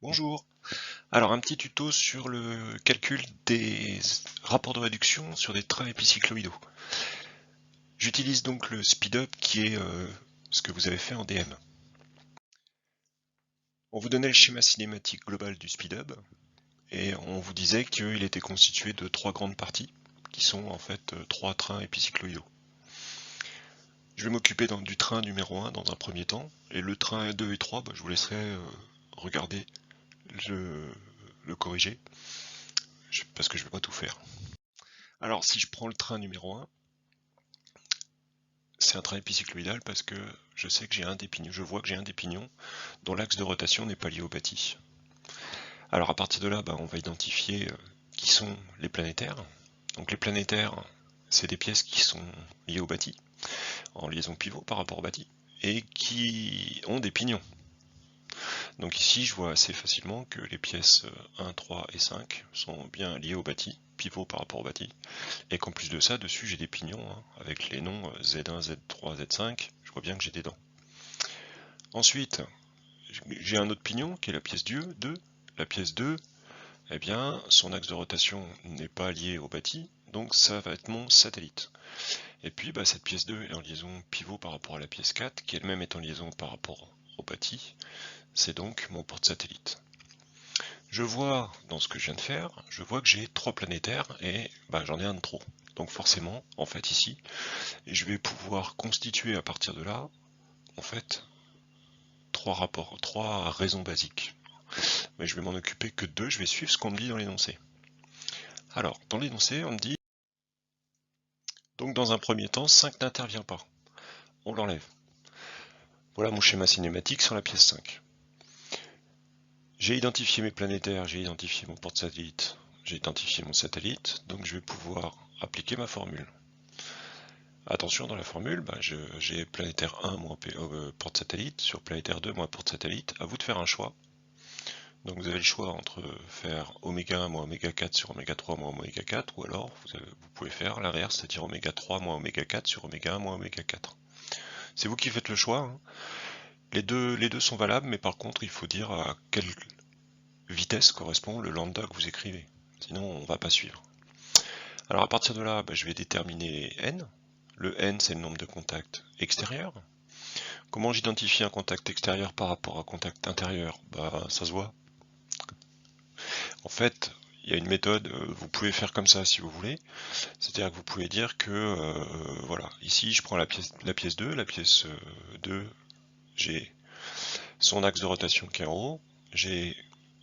Bonjour. Alors un petit tuto sur le calcul des rapports de réduction sur des trains épicycloïdaux. J'utilise donc le speedup qui est ce que vous avez fait en DM. On vous donnait le schéma cinématique global du speedup et on vous disait qu'il était constitué de trois grandes parties qui sont en fait trois trains épicycloïdaux. Je vais m'occuper du train numéro 1 dans un premier temps et le train 2 et 3, je vous laisserai regarder le corriger parce que je ne vais pas tout faire. Alors si je prends le train numéro 1, c'est un train épicycloïdal parce que je sais que j'ai un des pignons, je vois que j'ai un des pignons dont l'axe de rotation n'est pas lié au bâti. Alors à partir de là, on va identifier qui sont les planétaires. Donc les planétaires, c'est des pièces qui sont liées au bâti, en liaison pivot par rapport au bâti, et qui ont des pignons. Donc ici, je vois assez facilement que les pièces 1, 3 et 5 sont bien liées au bâti, pivot par rapport au bâti, et qu'en plus de ça, dessus j'ai des pignons, avec les noms Z1, Z3, Z5, je vois bien que j'ai des dents. Ensuite, j'ai un autre pignon qui est la pièce 2. La pièce 2, eh bien, son axe de rotation n'est pas lié au bâti, donc ça va être mon satellite. Et puis cette pièce 2 est en liaison pivot par rapport à la pièce 4, qui elle-même est en liaison par rapport au bâti, c'est donc mon porte-satellite. Je vois, dans ce que je viens de faire, je vois que j'ai trois planétaires et j'en ai un de trop. Donc forcément, en fait ici, je vais pouvoir constituer à partir de là, en fait, trois raisons basiques. Mais je vais m'en occuper que deux, je vais suivre ce qu'on me dit dans l'énoncé. Alors, dans l'énoncé, on me dit, donc dans un premier temps, 5 n'intervient pas. On l'enlève. Voilà mon schéma cinématique sur la pièce 5. J'ai identifié mes planétaires, j'ai identifié mon porte-satellite, j'ai identifié mon satellite, donc je vais pouvoir appliquer ma formule. Attention, dans la formule, j'ai planétaire 1 moins porte-satellite, sur planétaire 2 moins porte-satellite, à vous de faire un choix. Donc vous avez le choix entre faire oméga 1 moins oméga 4 sur oméga 3 moins oméga 4, ou alors vous pouvez faire l'inverse, c'est-à-dire oméga 3 moins oméga 4 sur oméga 1 moins oméga 4. C'est vous qui faites le choix. Les deux sont valables, mais par contre il faut dire à quelle vitesse correspond le lambda que vous écrivez. Sinon on ne va pas suivre. Alors à partir de là, je vais déterminer n. Le n, c'est le nombre de contacts extérieurs. Comment j'identifie un contact extérieur par rapport à un contact intérieur? Ça se voit. En fait, il y a une méthode, vous pouvez faire comme ça si vous voulez. C'est-à-dire que vous pouvez dire que, voilà, ici je prends la pièce 2, la pièce 2, j'ai son axe de rotation qui est en haut, j'ai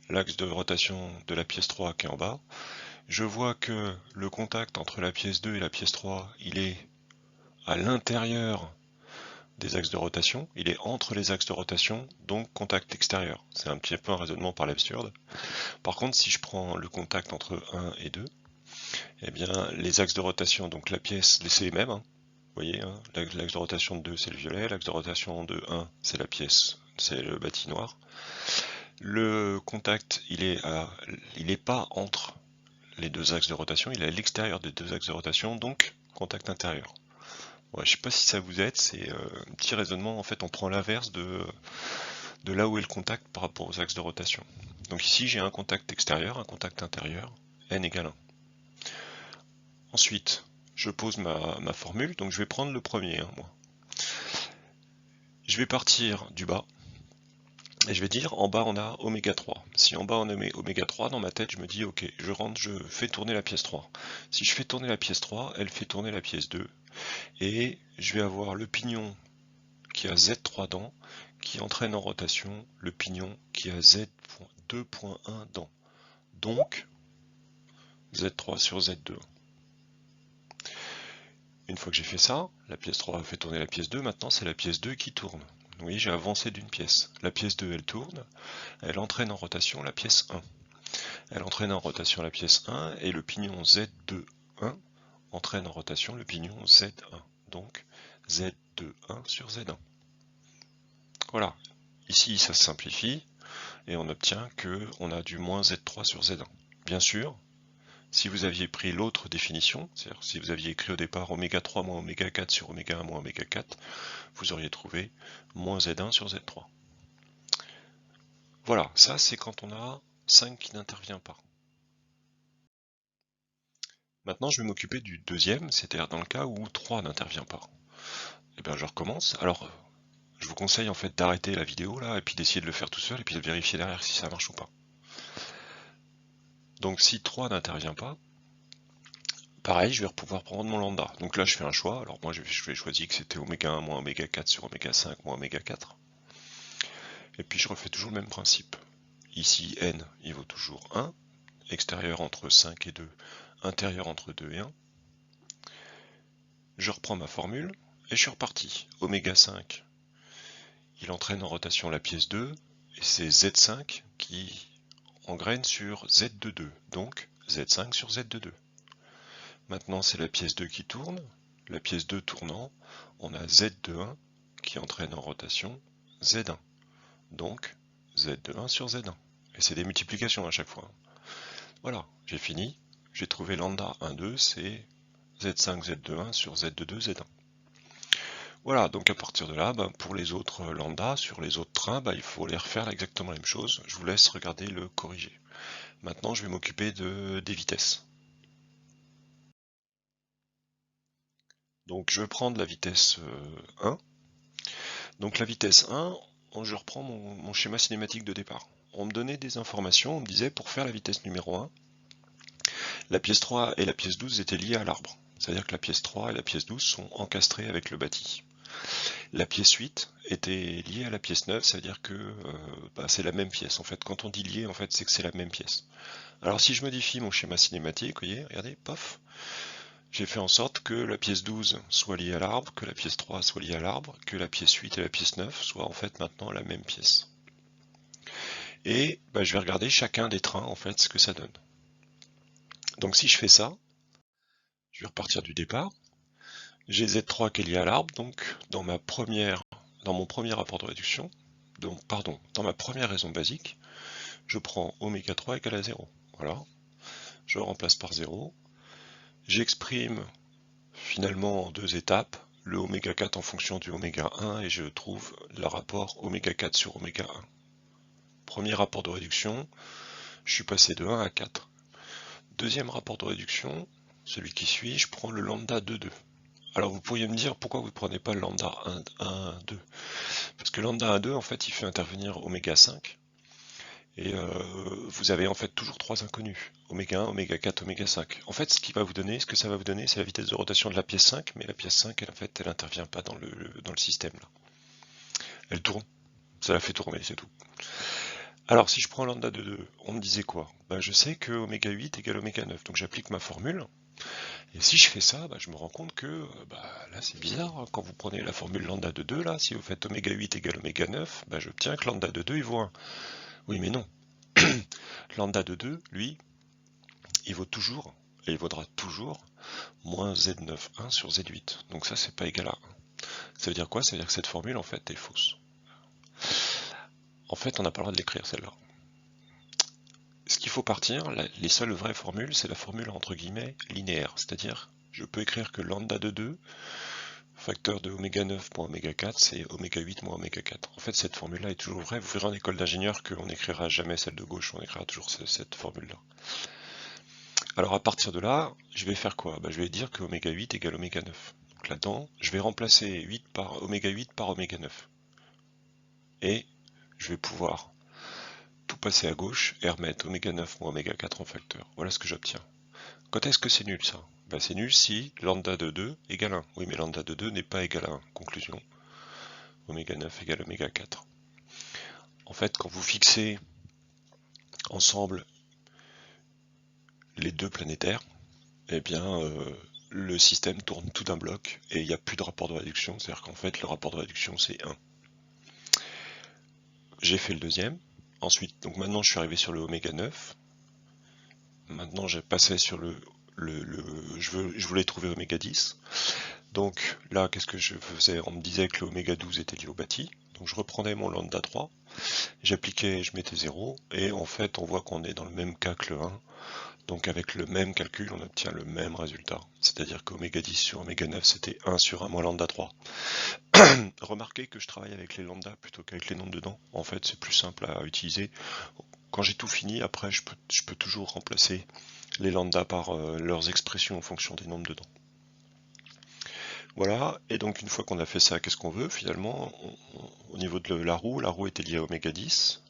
l'axe de rotation de la pièce 3 qui est en bas. Je vois que le contact entre la pièce 2 et la pièce 3, il est à l'intérieur des axes de rotation, il est entre les axes de rotation, donc contact extérieur. C'est un petit peu un raisonnement par l'absurde. Par contre, si je prends le contact entre 1 et 2, eh bien les axes de rotation, donc la pièce, c'est les mêmes, vous voyez, l'axe de rotation de 2 c'est le violet, l'axe de rotation de 1 c'est la pièce, c'est le bâti noir. Le contact, il est pas entre les deux axes de rotation, il est à l'extérieur des deux axes de rotation, donc contact intérieur. Ouais, je sais pas si ça vous aide, c'est un petit raisonnement, en fait on prend l'inverse de là où est le contact par rapport aux axes de rotation. Donc ici j'ai un contact extérieur, un contact intérieur, n égale 1. Ensuite, je pose ma formule, donc je vais prendre le premier, moi. Je vais partir du bas, et je vais dire en bas on a oméga 3. Si en bas on a oméga 3, dans ma tête je me dis ok, je rentre, je fais tourner la pièce 3. Si je fais tourner la pièce 3, elle fait tourner la pièce 2, et je vais avoir le pignon qui a Z3 dents, qui entraîne en rotation le pignon qui a Z2.1 dents. Donc, Z3 sur Z2. Une fois que j'ai fait ça, la pièce 3 fait tourner la pièce 2, maintenant c'est la pièce 2 qui tourne. Oui, j'ai avancé d'une pièce. La pièce 2, elle tourne, elle entraîne en rotation la pièce 1. Elle entraîne en rotation la pièce 1, et le pignon Z2.1 entraîne en rotation le pignon Z1. Donc, Z2.1 sur Z1. Voilà. Ici, ça se simplifie, et on obtient qu'on a du moins Z3 sur Z1. Bien sûr, si vous aviez pris l'autre définition, c'est-à-dire si vous aviez écrit au départ oméga 3 moins oméga 4 sur oméga 1 moins oméga 4, vous auriez trouvé moins Z1 sur Z3. Voilà, ça c'est quand on a 5 qui n'intervient pas. Maintenant, je vais m'occuper du deuxième, c'est-à-dire dans le cas où 3 n'intervient pas. Et bien je recommence. Alors, je vous conseille en fait d'arrêter la vidéo là, et puis d'essayer de le faire tout seul, et puis de vérifier derrière si ça marche ou pas. Donc si 3 n'intervient pas, pareil, je vais pouvoir prendre mon lambda. Donc là, je fais un choix. Alors moi, je vais choisir que c'était oméga 1 moins oméga 4 sur oméga 5 moins oméga 4. Et puis je refais toujours le même principe. Ici, n, il vaut toujours 1. Extérieur entre 5 et 2, intérieur entre 2 et 1. Je reprends ma formule et je suis reparti. Oméga 5, il entraîne en rotation la pièce 2, et c'est Z5 qui engraine sur Z de 2, donc Z5 sur Z de 2. Maintenant, c'est la pièce 2 qui tourne. La pièce 2 tournant, on a Z de 1 qui entraîne en rotation Z1. Donc, Z de 1 sur Z1. Et c'est des multiplications à chaque fois. Voilà, j'ai fini. J'ai trouvé lambda 1, 2, c'est Z5, Z de 1 sur Z de 2, Z1. Voilà, donc à partir de là, pour les autres lambda, sur les autres trains, il faut les refaire exactement la même chose. Je vous laisse regarder le corriger. Maintenant, je vais m'occuper des vitesses. Donc je vais prendre la vitesse 1. Donc la vitesse 1, je reprends mon schéma cinématique de départ. On me donnait des informations, on me disait pour faire la vitesse numéro 1, la pièce 3 et la pièce 12 étaient liées à l'arbre. C'est-à-dire que la pièce 3 et la pièce 12 sont encastrées avec le bâti. La pièce 8 était liée à la pièce 9, c'est-à-dire que c'est la même pièce. En fait, quand on dit lié, en fait, c'est que c'est la même pièce. Alors si je modifie mon schéma cinématique, vous voyez, regardez, pof, j'ai fait en sorte que la pièce 12 soit liée à l'arbre, que la pièce 3 soit liée à l'arbre, que la pièce 8 et la pièce 9 soient en fait maintenant la même pièce. Et je vais regarder chacun des trains, en fait, ce que ça donne. Donc si je fais ça, je vais repartir du départ. J'ai Z3 qui est lié à l'arbre, donc dans mon premier rapport de réduction, dans ma première raison basique, je prends oméga 3 égale à 0. Voilà, je remplace par 0. J'exprime finalement en 2 étapes le oméga 4 en fonction du oméga 1 et je trouve le rapport oméga 4 sur oméga 1. Premier rapport de réduction, je suis passé de 1 à 4. Deuxième rapport de réduction, celui qui suit, je prends le lambda de 2. Alors vous pourriez me dire pourquoi vous ne prenez pas le lambda 1, 2 ? Parce que lambda 1, 2, en fait, il fait intervenir oméga 5. Et vous avez en fait toujours 3 inconnus. Oméga 1, oméga 4, oméga 5. En fait, ce que ça va vous donner, c'est la vitesse de rotation de la pièce 5, mais la pièce 5, elle n'intervient pas dans le système. Là. Elle tourne. Ça la fait tourner, c'est tout. Alors, si je prends lambda de 2, on me disait quoi ? Je sais que oméga 8 égale oméga 9, donc j'applique ma formule. Et si je fais ça, je me rends compte que là c'est bizarre, hein. Quand vous prenez la formule lambda de 2, là, si vous faites oméga 8 égale oméga 9, j'obtiens que lambda de 2 il vaut 1. Oui mais non. Lambda de 2, lui, il vaut toujours, et il vaudra toujours, moins Z9 1 sur Z8. Donc ça c'est pas égal à 1. Ça veut dire quoi ? Ça veut dire que cette formule en fait est fausse. En fait on n'a pas le droit de l'écrire celle-là. Ce qu'il faut partir, les seules vraies formules, c'est la formule entre guillemets linéaire, c'est-à-dire je peux écrire que lambda de 2, facteur de oméga 9 moins oméga 4, c'est oméga 8 moins oméga 4. En fait, cette formule-là est toujours vraie. Vous verrez en école d'ingénieur qu'on n'écrira jamais celle de gauche, on écrira toujours cette formule-là. Alors à partir de là, je vais faire quoi ? Je vais dire que oméga 8 égale oméga 9. Donc là-dedans, je vais remplacer 8 par oméga 8 par oméga 9. Et je vais pouvoir tout passer à gauche et remettre oméga 9 moins oméga 4 en facteur. Voilà ce que j'obtiens. Quand est-ce que c'est nul ça ? C'est nul si lambda de 2 égale 1. Oui, mais lambda de 2 n'est pas égal à 1. Conclusion. Oméga 9 égale oméga 4. En fait, quand vous fixez ensemble les deux planétaires, eh bien, le système tourne tout d'un bloc et il n'y a plus de rapport de réduction. C'est-à-dire qu'en fait, le rapport de réduction, c'est 1. J'ai fait le deuxième. Ensuite, donc maintenant, je suis arrivé sur le oméga 9. Maintenant, j'ai passé sur je voulais trouver oméga 10. Donc là, qu'est-ce que je faisais ? On me disait que le oméga 12 était lié au bâti. Donc je reprenais mon lambda 3, j'appliquais, je mettais 0, et en fait on voit qu'on est dans le même cas que le 1. Donc avec le même calcul, on obtient le même résultat. C'est-à-dire qu'oméga 10 sur oméga 9, c'était 1 sur 1 moins lambda 3. Remarquez que je travaille avec les lambda plutôt qu'avec les nombres dedans. En fait, c'est plus simple à utiliser. Quand j'ai tout fini, après, je peux toujours remplacer les lambda par leurs expressions en fonction des nombres dedans. Voilà, et donc une fois qu'on a fait ça, qu'est-ce qu'on veut finalement? Au niveau de la roue était liée à oméga 10.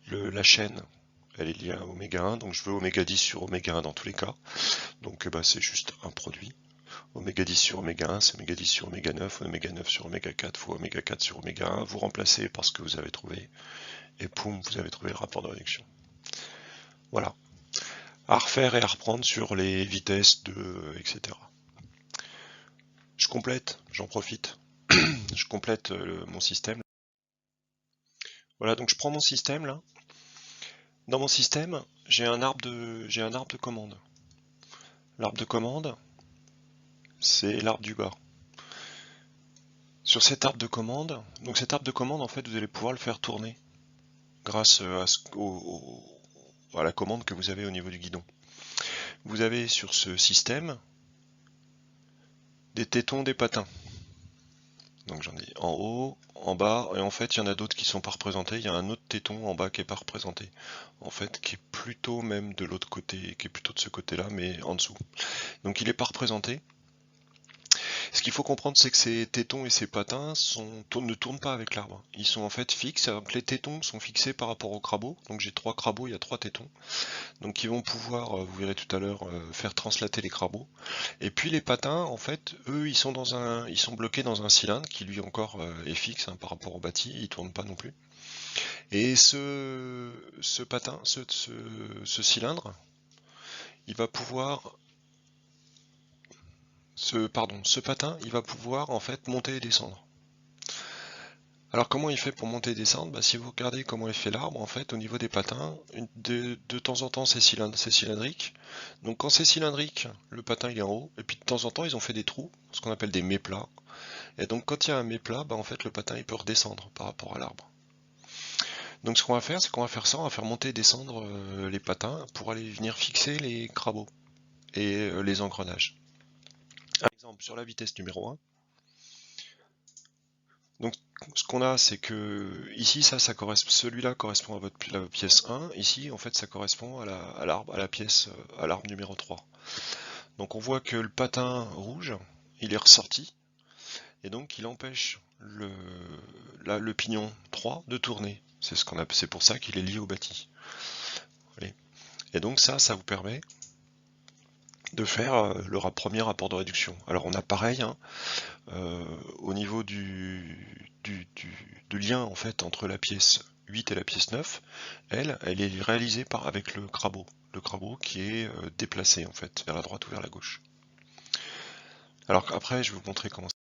La chaîne, elle est liée à oméga 1, donc je veux oméga 10 sur oméga 1 dans tous les cas. Donc c'est juste un produit. Oméga 10 sur oméga 1, c'est oméga 10 sur oméga 9, oméga 9 sur oméga 4 fois oméga 4 sur oméga 1. Vous remplacez par ce que vous avez trouvé, et poum, vous avez trouvé le rapport de réduction. Voilà. À refaire et à reprendre sur les vitesses etc. Je complète, j'en profite. Je complète mon système. Voilà, donc je prends mon système là. Dans mon système, j'ai un arbre de commande. L'arbre de commande, c'est l'arbre du bas. Sur cet arbre de commande, donc cet arbre de commande, en fait, vous allez pouvoir le faire tourner grâce à la commande que vous avez au niveau du guidon. Vous avez sur ce système des tétons, des patins. Donc j'en ai en haut, en bas, et en fait il y en a d'autres qui sont pas représentés. Il y a un autre téton en bas qui est pas représenté. En fait, qui est plutôt même de l'autre côté, qui est plutôt de ce côté-là, mais en dessous. Donc il est pas représenté. Ce qu'il faut comprendre, c'est que ces tétons et ces patins ne tournent pas avec l'arbre. Ils sont en fait fixes. Donc les tétons sont fixés par rapport au crabeau. Donc j'ai 3 crabauds, il y a 3 tétons. Donc ils vont pouvoir, vous verrez tout à l'heure, faire translater les crabauds. Et puis les patins, en fait, eux, ils sont bloqués dans un cylindre qui lui encore est fixe par rapport au bâti. Ils tournent pas non plus. Et ce patin, ce cylindre, il va pouvoir ce patin, il va pouvoir en fait monter et descendre. Alors comment il fait pour monter et descendre? Si vous regardez comment est fait l'arbre, en fait, au niveau des patins, de temps en temps c'est cylindrique. Donc quand c'est cylindrique, le patin il est en haut, et puis de temps en temps ils ont fait des trous, ce qu'on appelle des méplats. Et donc quand il y a un méplat, en fait le patin il peut redescendre par rapport à l'arbre. Donc ce qu'on va faire, c'est qu'on va faire ça, on va faire monter et descendre les patins pour aller venir fixer les crabauds et les engrenages. Par exemple, sur la vitesse numéro 1, donc ce qu'on a, c'est que ici, celui-là correspond à la pièce 1. Ici, en fait, ça correspond à l'arbre numéro 3. Donc on voit que le patin rouge, il est ressorti, et donc il empêche le pignon 3 de tourner. C'est pour ça qu'il est lié au bâti. Et donc ça vous permet de faire le premier rapport de réduction. Alors on a pareil, au niveau du lien en fait entre la pièce 8 et la pièce 9, elle est réalisée avec le crabeau qui est déplacé en fait vers la droite ou vers la gauche. Alors après je vais vous montrer comment ça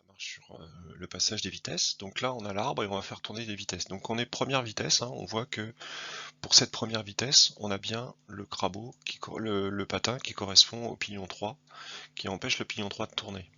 marche sur le passage des vitesses. Donc là on a l'arbre et on va faire tourner les vitesses. Donc on est première vitesse, on voit que pour cette première vitesse, on a bien le crabeau, le patin qui correspond au pignon 3, qui empêche le pignon 3 de tourner.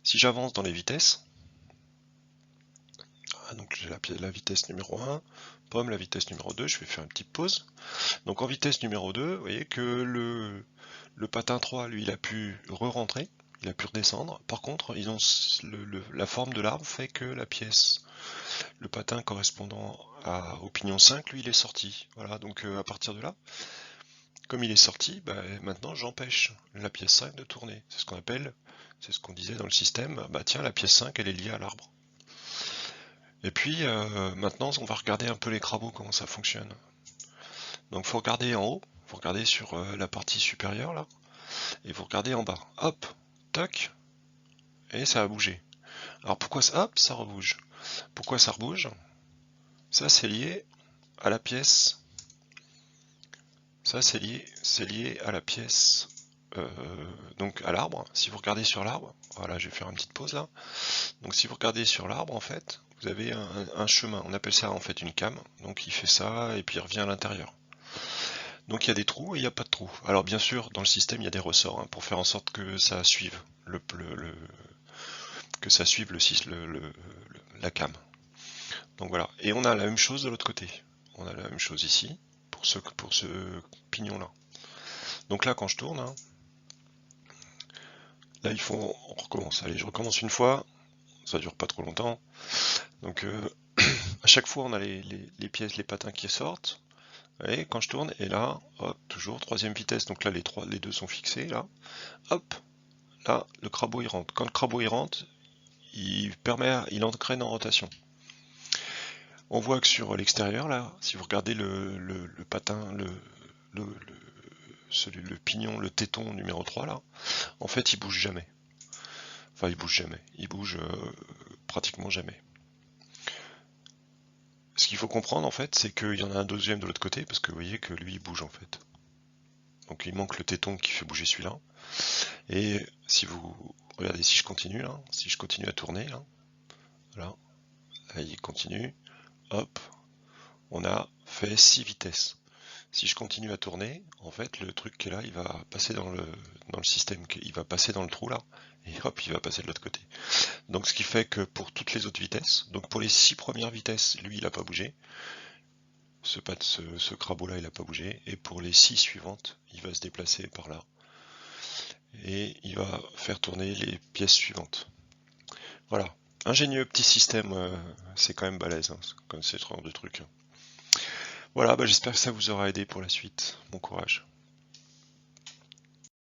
Si j'avance dans les vitesses, donc j'ai la vitesse numéro 1, pomme, la vitesse numéro 2, je vais faire une petite pause. Donc en vitesse numéro 2, vous voyez que le patin 3, lui, il a pu re-rentrer, il a pu redescendre. Par contre, la forme de l'arbre fait que le patin correspondant au pignon 5, lui, il est sorti. Voilà, donc à partir de là, comme il est sorti, maintenant j'empêche la pièce 5 de tourner. C'est ce qu'on disait dans le système, tiens, la pièce 5, elle est liée à l'arbre. Et puis maintenant, on va regarder un peu les crabauds, comment ça fonctionne. Donc faut regarder en haut, faut regarder sur la partie supérieure là, et vous regardez en bas. Hop, toc, et ça a bougé. Alors pourquoi ça, hop, ça rebouge. Pourquoi ça rebouge? Ça c'est lié à la pièce. Ça c'est lié à la pièce, donc à l'arbre. Si vous regardez sur l'arbre, voilà, je vais faire une petite pause là. Donc si vous regardez sur l'arbre en fait, vous avez un chemin. On appelle ça en fait une came. Donc il fait ça et puis il revient à l'intérieur. Donc il y a des trous et il n'y a pas de trous. Alors bien sûr, dans le système, il y a des ressorts, hein, pour faire en sorte que ça suive que ça suive la cam. Donc voilà. Et on a la même chose de l'autre côté. On a la même chose ici pour ce pignon là. Donc là, quand je tourne, hein, là on recommence. Allez, je recommence une fois. Ça dure pas trop longtemps. Donc à chaque fois, on a les pièces, les patins qui sortent. Et quand je tourne, et là, hop, toujours troisième vitesse. Donc là, les deux sont fixés là. Hop, là, le crabeau il rentre. Quand le crabeau il rentre, il entraîne en rotation. On voit que sur l'extérieur là, si vous regardez le patin, le pignon, le téton numéro 3 là, en fait il bouge jamais. Enfin il bouge jamais, il bouge pratiquement jamais. Ce qu'il faut comprendre en fait, c'est qu'il y en a un deuxième de l'autre côté, parce que vous voyez que lui il bouge en fait. Donc il manque le téton qui fait bouger celui-là. Et si vous regardez, si je continue là, si je continue à tourner là, là il continue, hop, on a fait 6 vitesses. Si je continue à tourner, en fait, le truc qui est là, il va passer dans le système, il va passer dans le trou là, et hop, il va passer de l'autre côté. Donc ce qui fait que pour toutes les autres vitesses, donc pour les 6 premières vitesses, lui, il n'a pas bougé. Ce crabeau là, il n'a pas bougé. Et pour les 6 suivantes, il va se déplacer par là. Et il va faire tourner les pièces suivantes. Voilà. Ingénieux petit système, c'est quand même balèze, hein, comme ce genre de truc. Voilà, bah, j'espère que ça vous aura aidé pour la suite. Bon courage.